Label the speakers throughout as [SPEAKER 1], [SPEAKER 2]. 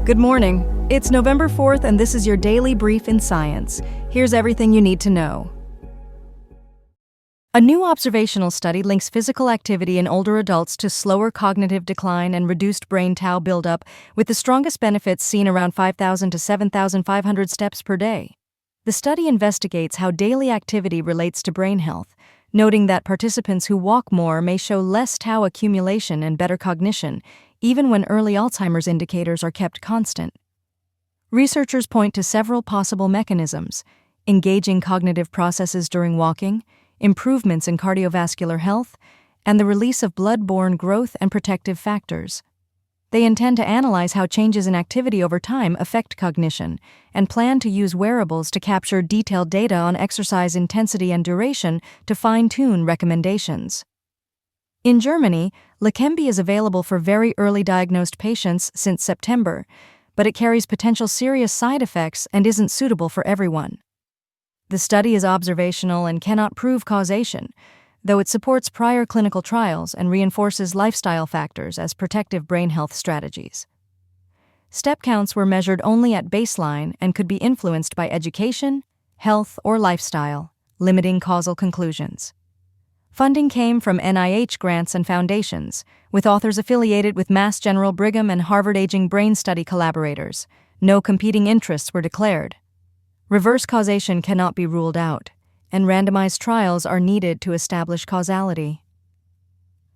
[SPEAKER 1] Good morning. It's November 4th, and this is your daily brief in science. Here's everything you need to know. A new observational study links physical activity in older adults to slower cognitive decline and reduced brain tau buildup, with the strongest benefits seen around 5,000 to 7,500 steps per day. The study investigates how daily activity relates to brain health, noting that participants who walk more may show less tau accumulation and better cognition, even when early Alzheimer's indicators are kept constant. Researchers point to several possible mechanisms: engaging cognitive processes during walking, improvements in cardiovascular health, and the release of blood-borne growth and protective factors. They intend to analyze how changes in activity over time affect cognition, and plan to use wearables to capture detailed data on exercise intensity and duration to fine-tune recommendations. In Germany, Leqembi is available for very early diagnosed patients since September, but it carries potential serious side effects and isn't suitable for everyone. The study is observational and cannot prove causation, though it supports prior clinical trials and reinforces lifestyle factors as protective brain health strategies. Step counts were measured only at baseline and could be influenced by education, health, or lifestyle, limiting causal conclusions. Funding came from NIH grants and foundations, with authors affiliated with Mass General Brigham and Harvard Aging Brain Study collaborators. No competing interests were declared. Reverse causation cannot be ruled out, and randomized trials are needed to establish causality.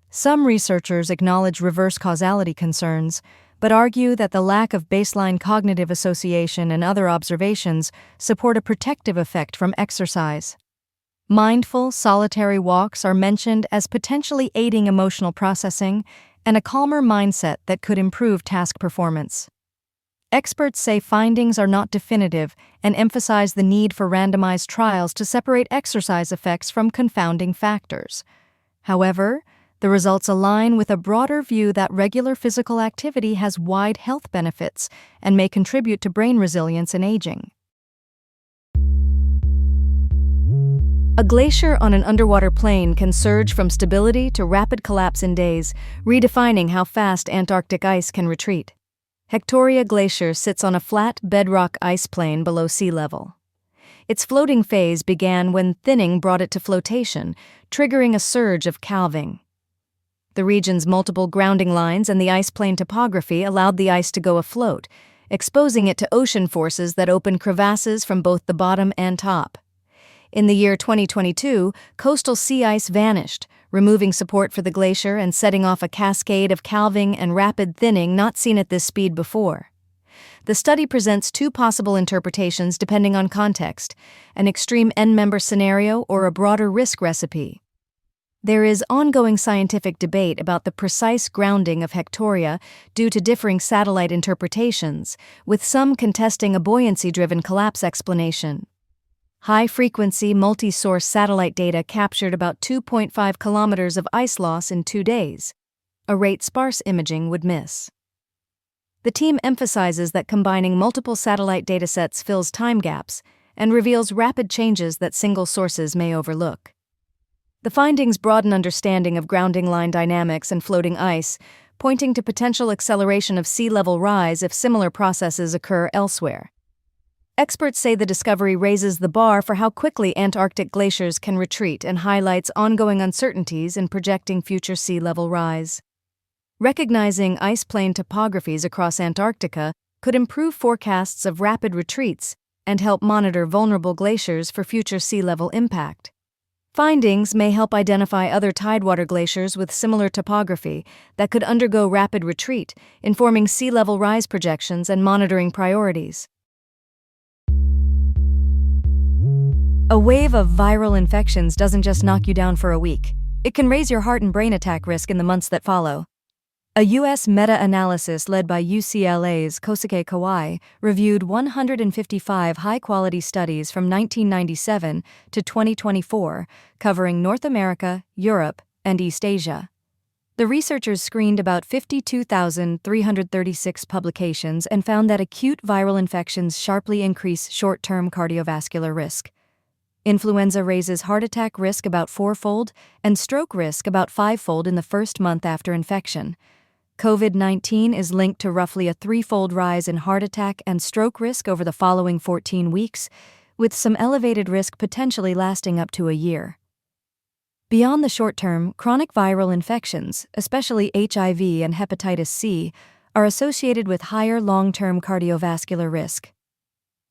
[SPEAKER 1] Some researchers acknowledge reverse causality concerns, but argue that the lack of baseline cognitive association and other observations support a protective effect from exercise. Mindful, solitary walks are mentioned as potentially aiding emotional processing and a calmer mindset that could improve task performance. Experts say findings are not definitive and emphasize the need for randomized trials to separate exercise effects from confounding factors. However, the results align with a broader view that regular physical activity has wide health benefits and may contribute to brain resilience in aging. A glacier on an underwater plain can surge from stability to rapid collapse in days, redefining how fast Antarctic ice can retreat. Victoria Glacier sits on a flat bedrock ice plain below sea level. Its floating phase began when thinning brought it to flotation, triggering a surge of calving. The region's multiple grounding lines and the ice plain topography allowed the ice to go afloat, exposing it to ocean forces that opened crevasses from both the bottom and top. In the year 2022, coastal sea ice vanished, removing support for the glacier and setting off a cascade of calving and rapid thinning not seen at this speed before. The study presents two possible interpretations depending on context: an extreme end-member scenario or a broader risk recipe. There is ongoing scientific debate about the precise grounding of Victoria due to differing satellite interpretations, with some contesting a buoyancy-driven collapse explanation. High-frequency, multi-source satellite data captured about 2.5 kilometers of ice loss in 2 days, a rate sparse imaging would miss. The team emphasizes that combining multiple satellite datasets fills time gaps and reveals rapid changes that single sources may overlook. The findings broaden understanding of grounding line dynamics and floating ice, pointing to potential acceleration of sea level rise if similar processes occur elsewhere. Experts say the discovery raises the bar for how quickly Antarctic glaciers can retreat and highlights ongoing uncertainties in projecting future sea level rise. Recognizing ice plain topographies across Antarctica could improve forecasts of rapid retreats and help monitor vulnerable glaciers for future sea level impact. Findings may help identify other tidewater glaciers with similar topography that could undergo rapid retreat, informing sea level rise projections and monitoring priorities. A wave of viral infections doesn't just knock you down for a week. It can raise your heart and brain attack risk in the months that follow. A U.S. meta-analysis led by UCLA's Kosuke Kawai reviewed 155 high-quality studies from 1997 to 2024, covering North America, Europe, and East Asia. The researchers screened about 52,336 publications and found that acute viral infections sharply increase short-term cardiovascular risk. Influenza raises heart attack risk about 4-fold and stroke risk about 5-fold in the first month after infection. COVID-19 is linked to roughly a threefold rise in heart attack and stroke risk over the following 14 weeks, with some elevated risk potentially lasting up to a year. Beyond the short term, chronic viral infections, especially HIV and hepatitis C, are associated with higher long-term cardiovascular risk.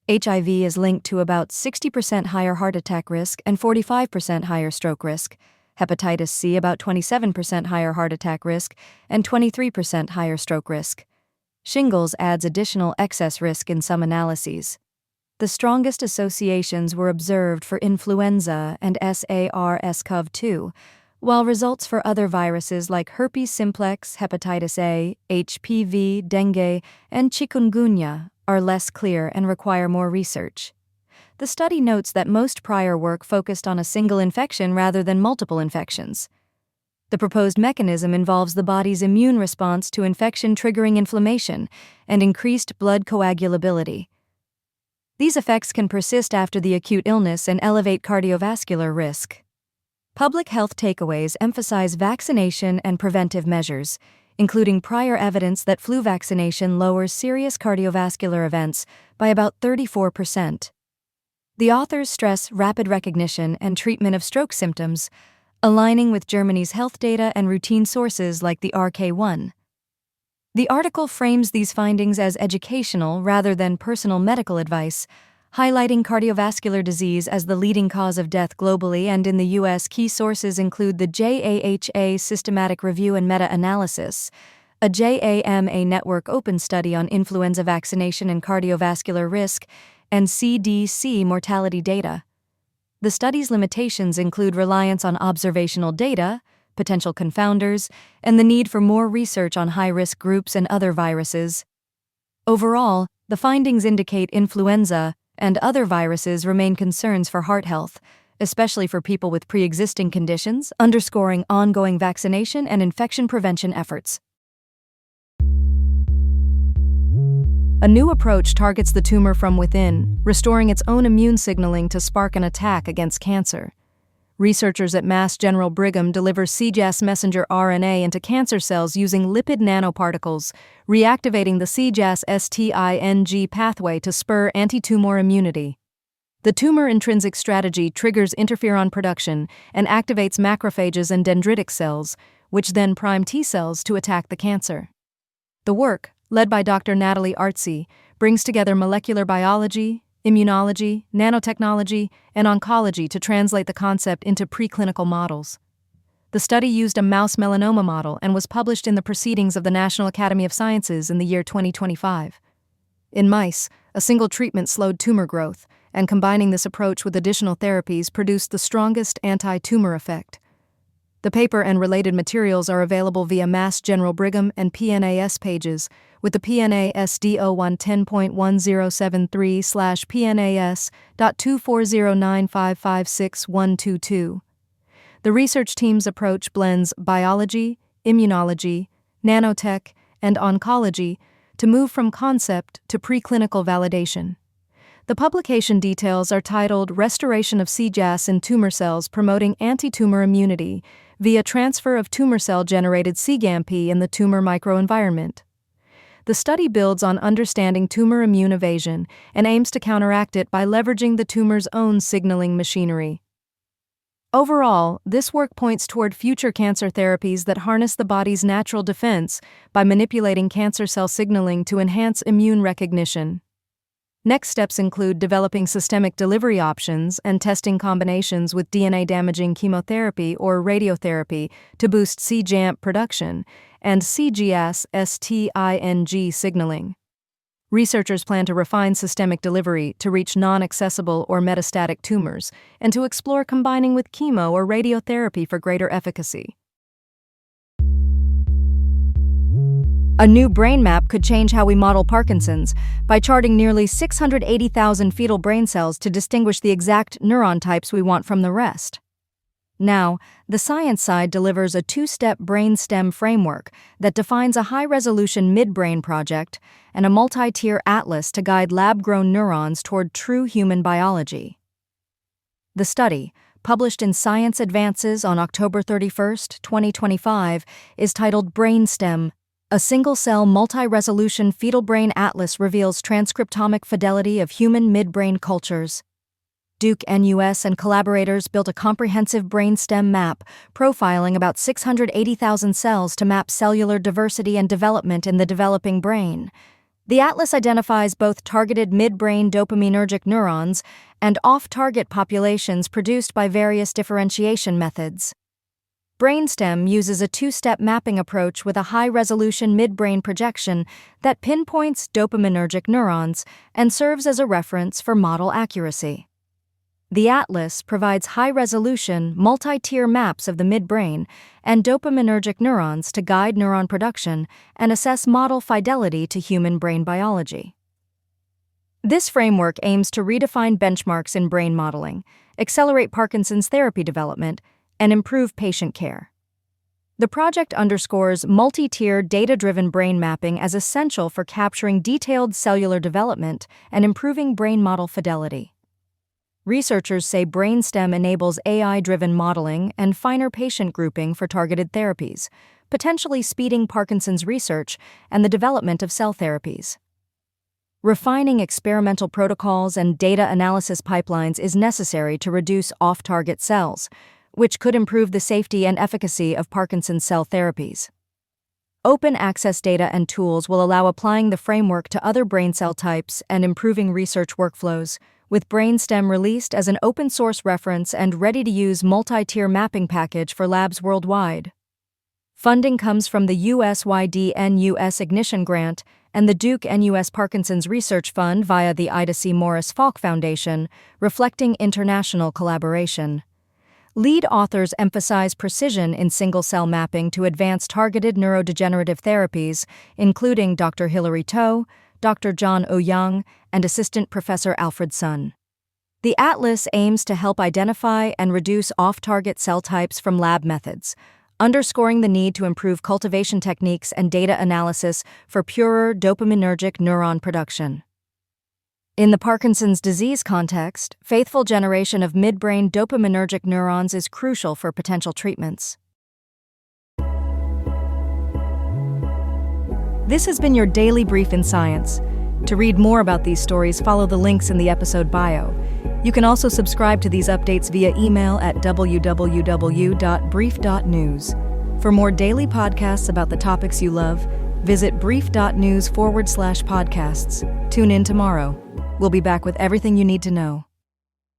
[SPEAKER 1] HIV is linked to about 60% higher heart attack risk and 45% higher stroke risk. Hepatitis C about 27% higher heart attack risk and 23% higher stroke risk. Shingles adds additional excess risk in some analyses. The strongest associations were observed for influenza and SARS-CoV-2, while results for other viruses like herpes simplex, hepatitis A, HPV, dengue, and chikungunya are less clear and require more research. The study notes that most prior work focused on a single infection rather than multiple infections. The proposed mechanism involves the body's immune response to infection-triggering inflammation and increased blood coagulability. These effects can persist after the acute illness and elevate cardiovascular risk. Public health takeaways emphasize vaccination and preventive measures, including prior evidence that flu vaccination lowers serious cardiovascular events by about 34%. The authors stress rapid recognition and treatment of stroke symptoms, aligning with Germany's health data and routine sources like the RK1. The article frames these findings as educational rather than personal medical advice, highlighting cardiovascular disease as the leading cause of death globally and in the U.S. Key sources include the JAHA Systematic Review and Meta-Analysis, a JAMA Network Open Study on influenza vaccination and cardiovascular risk, and CDC mortality data. The study's limitations include reliance on observational data, potential confounders, and the need for more research on high-risk groups and other viruses. Overall, the findings indicate influenza and other viruses remain concerns for heart health, especially for people with pre-existing conditions, underscoring ongoing vaccination and infection prevention efforts. A new approach targets the tumor from within, restoring its own immune signaling to spark an attack against cancer. Researchers at Mass General Brigham deliver CJAS messenger RNA into cancer cells using lipid nanoparticles, reactivating the CJAS-STING pathway to spur anti-tumor immunity. The tumor intrinsic strategy triggers interferon production and activates macrophages and dendritic cells, which then prime T cells to attack the cancer. The work, led by Dr. Natalie Artsy, brings together molecular biology, immunology, nanotechnology, and oncology to translate the concept into preclinical models. The study used a mouse melanoma model and was published in the Proceedings of the National Academy of Sciences in the year 2025. In mice, a single treatment slowed tumor growth, and combining this approach with additional therapies produced the strongest anti-tumor effect. The paper and related materials are available via Mass General Brigham and PNAS pages, with the PNAS D0110.1073/PNAS.24095566122. The research team's approach blends biology, immunology, nanotech, and oncology to move from concept to preclinical validation. The publication details are titled Restoration of CJAS in Tumor Cells Promoting Anti-Tumor Immunity via Transfer of Tumor Cell-Generated cGAMP in the Tumor Microenvironment. The study builds on understanding tumor immune evasion and aims to counteract it by leveraging the tumor's own signaling machinery. Overall, this work points toward future cancer therapies that harness the body's natural defense by manipulating cancer cell signaling to enhance immune recognition. Next steps include developing systemic delivery options and testing combinations with DNA-damaging chemotherapy or radiotherapy to boost cJAMP production and CJAS-STING signaling. Researchers plan to refine systemic delivery to reach non-accessible or metastatic tumors and to explore combining with chemo or radiotherapy for greater efficacy. A new brain map could change how we model Parkinson's by charting nearly 680,000 fetal brain cells to distinguish the exact neuron types we want from the rest. Now, the science side delivers a two-step brainstem framework that defines a high-resolution midbrain project and a multi-tier atlas to guide lab-grown neurons toward true human biology. The study, published in Science Advances on October 31, 2025, is titled Brainstem: A single-cell multi-resolution fetal brain atlas reveals transcriptomic fidelity of human midbrain cultures. Duke NUS and collaborators built a comprehensive brainstem map, profiling about 680,000 cells to map cellular diversity and development in the developing brain. The atlas identifies both targeted midbrain dopaminergic neurons and off-target populations produced by various differentiation methods. Brainstem uses a two-step mapping approach with a high-resolution midbrain projection that pinpoints dopaminergic neurons and serves as a reference for model accuracy. The atlas provides high-resolution, multi-tier maps of the midbrain and dopaminergic neurons to guide neuron production and assess model fidelity to human brain biology. This framework aims to redefine benchmarks in brain modeling, accelerate Parkinson's therapy development, and improve patient care. The project underscores multi-tier data-driven brain mapping as essential for capturing detailed cellular development and improving brain model fidelity. Researchers say Brainstem enables AI-driven modeling and finer patient grouping for targeted therapies, potentially speeding Parkinson's research and the development of cell therapies. Refining experimental protocols and data analysis pipelines is necessary to reduce off-target cells, which could improve the safety and efficacy of Parkinson's cell therapies. Open access data and tools will allow applying the framework to other brain cell types and improving research workflows, with Brainstem released as an open-source reference and ready-to-use multi-tier mapping package for labs worldwide. Funding comes from the USYD NUS Ignition Grant and the Duke NUS Parkinson's Research Fund via the Ida C. Morris Falk Foundation, reflecting international collaboration. Lead authors emphasize precision in single-cell mapping to advance targeted neurodegenerative therapies, including Dr. Hilary To, Dr. John Ouyang, and Assistant Professor Alfred Sun. The atlas aims to help identify and reduce off-target cell types from lab methods, underscoring the need to improve cultivation techniques and data analysis for purer dopaminergic neuron production. In the Parkinson's disease context, faithful generation of midbrain dopaminergic neurons is crucial for potential treatments. This has been your daily brief in science. To read more about these stories, follow the links in the episode bio. You can also subscribe to these updates via email at www.brief.news. For more daily podcasts about the topics you love, visit brief.news/podcasts. Tune in tomorrow. We'll be back with everything you need to know.